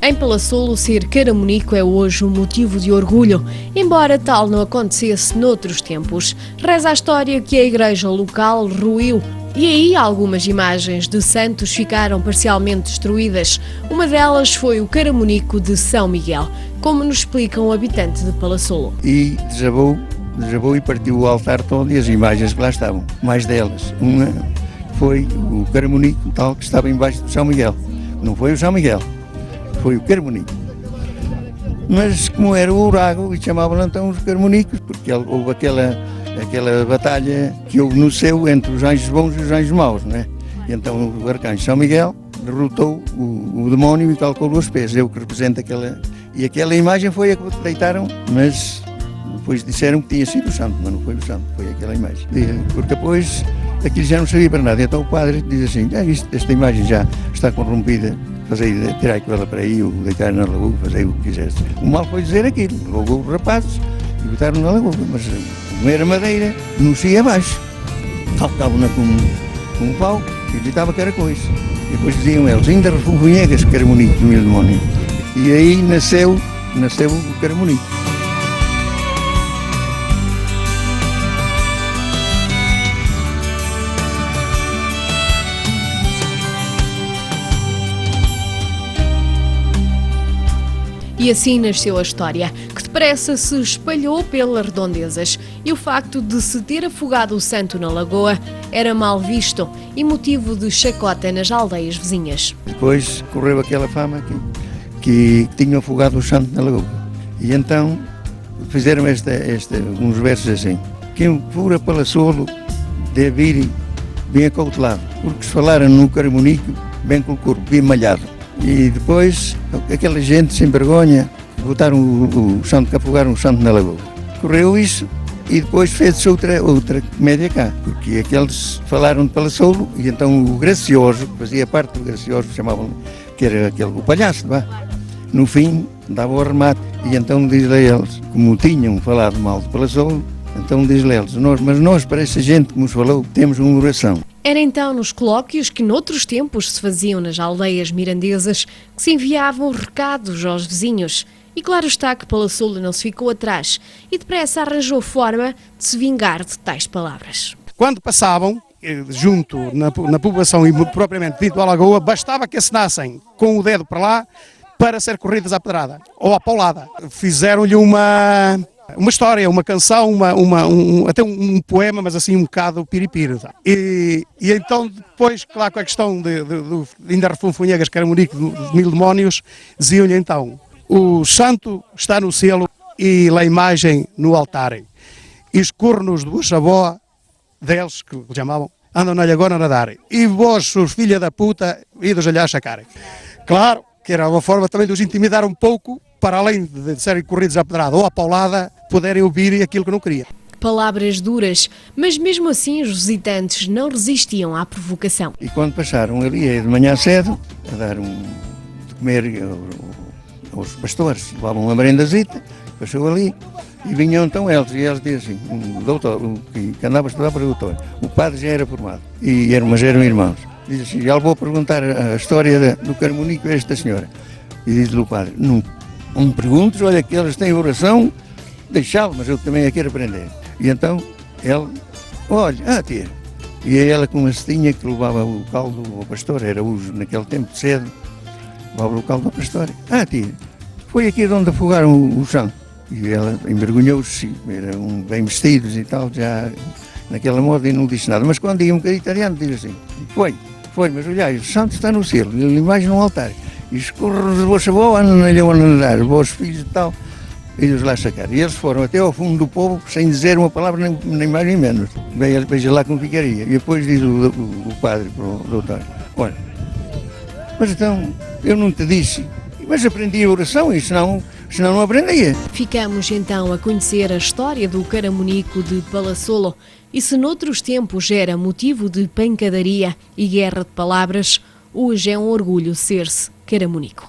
Em Palassolo, ser caramunico é hoje um motivo de orgulho, embora tal não acontecesse noutros tempos. Reza a história que a igreja local ruiu e aí algumas imagens de santos ficaram parcialmente destruídas. Uma delas foi o caramunico de São Miguel, como nos explica um habitante de Palassolo. E desabou e partiu o altar todo e as imagens que lá estavam. Mais delas, uma foi o caramunico tal que estava embaixo do São Miguel. Não foi o São Miguel, foi o caramunico. Mas como era o Urago, e chamavam então os caramunicos, porque houve aquela batalha que houve no céu entre os anjos bons e os anjos maus, não é? E então o arcanjo São Miguel derrotou o demónio e calculou os pés, eu que represento aquela... E aquela imagem foi a que deitaram, mas depois disseram que tinha sido o santo, mas não foi o santo, foi aquela imagem. Porque depois aquilo já não servia para nada, então o padre diz assim, esta imagem já está corrompida, tirar ela para aí, ou deitar na lagoa, fazer o que quisesse. O mal foi dizer aquilo, levou os rapazes e botaram na lagoa, mas como era madeira, não se ia abaixo. Calcavam-na com um pau e gritava que era coisa. E depois diziam eles, ainda refunfunhegas, caramunico do meu demónio. E aí nasceu o caramunico. E assim nasceu a história, que depressa se espalhou pelas redondezas. E o facto de se ter afogado o santo na lagoa era mal visto e motivo de chacota nas aldeias vizinhas. Depois correu aquela fama que tinham afogado o santo na lagoa. E então fizeram uns versos assim. Quem for a Palassolo deve ir bem acautelado, porque se falaram no caramunico, bem com o corpo, bem malhado. E depois, aquela gente sem vergonha, botaram o santo, que afogaram o santo na lagoa. Correu isso e depois fez-se outra comédia cá, porque aqueles falaram de Palassolo e então o gracioso, que fazia parte do gracioso, chamavam que era o palhaço, vá. No fim, dava o remate e então diz-lhe a eles, como tinham falado mal de Palassolo, então diz-lhe a eles, mas nós, para essa gente que nos falou, temos uma oração. Era então nos colóquios que noutros tempos se faziam nas aldeias mirandesas que se enviavam recados aos vizinhos. E claro está que Palassolo não se ficou atrás e depressa arranjou forma de se vingar de tais palavras. Quando passavam, junto na população e propriamente dito à lagoa, bastava que assinassem com o dedo para lá para ser corridas à pedrada ou à paulada. Fizeram-lhe uma história, uma canção, até um poema, mas assim um bocado piripiri. E então depois, claro, com a questão de ainda refunfunhegas, caramunico, de mil demónios, diziam-lhe então, o santo está no selo e a imagem no altar. E os cornos do Xabó, deles, que lhe chamavam, andam na lagoa a nadar. E vós, seus filha da puta, idos allá a chacarem. Claro, que era uma forma também de os intimidar um pouco, para além de serem corridos à pedrada ou à paulada, poderem ouvir aquilo que não queria. Palavras duras, mas mesmo assim os visitantes não resistiam à provocação. E quando passaram ali de manhã cedo, a dar de comer aos pastores, levavam uma merendazita, passou ali, e vinham então eles, e eles diziam assim, o doutor, que andava a estudar para o doutor, o padre já era formado, mas eram irmãos. Diz assim, já lhe vou perguntar a história do caramunico a esta senhora. E diz-lhe o padre, não me perguntes, olha que eles têm oração, deixá-lo, mas eu também a quero aprender. E então, ele, olha, tia. E é ela com uma cestinha que levava o caldo ao pastor, era uso naquele tempo de cedo, levava o caldo ao pastor. Tia, foi aqui onde afogaram o santo. E ela envergonhou-se, eram bem vestidos e tal, já naquela moda e não disse nada. Mas quando ia um bocadinho italiano, diz assim, foi, mas olhai, o santo está no selo, a imagem no altar. E os corros da vossa avó andam na ilha a nadar, os vossos filhos e tal, eles lá sacaram. E eles foram até ao fundo do povo, sem dizer uma palavra, nem mais nem menos. Veja lá como ficaria. E depois diz o padre para o doutor, olha, mas então, eu não te disse, mas aprendi a oração e senão não aprendia. Ficamos então a conhecer a história do caramunico de Palassolo e se noutros tempos era motivo de pancadaria e guerra de palavras, hoje é um orgulho ser-se caramunico.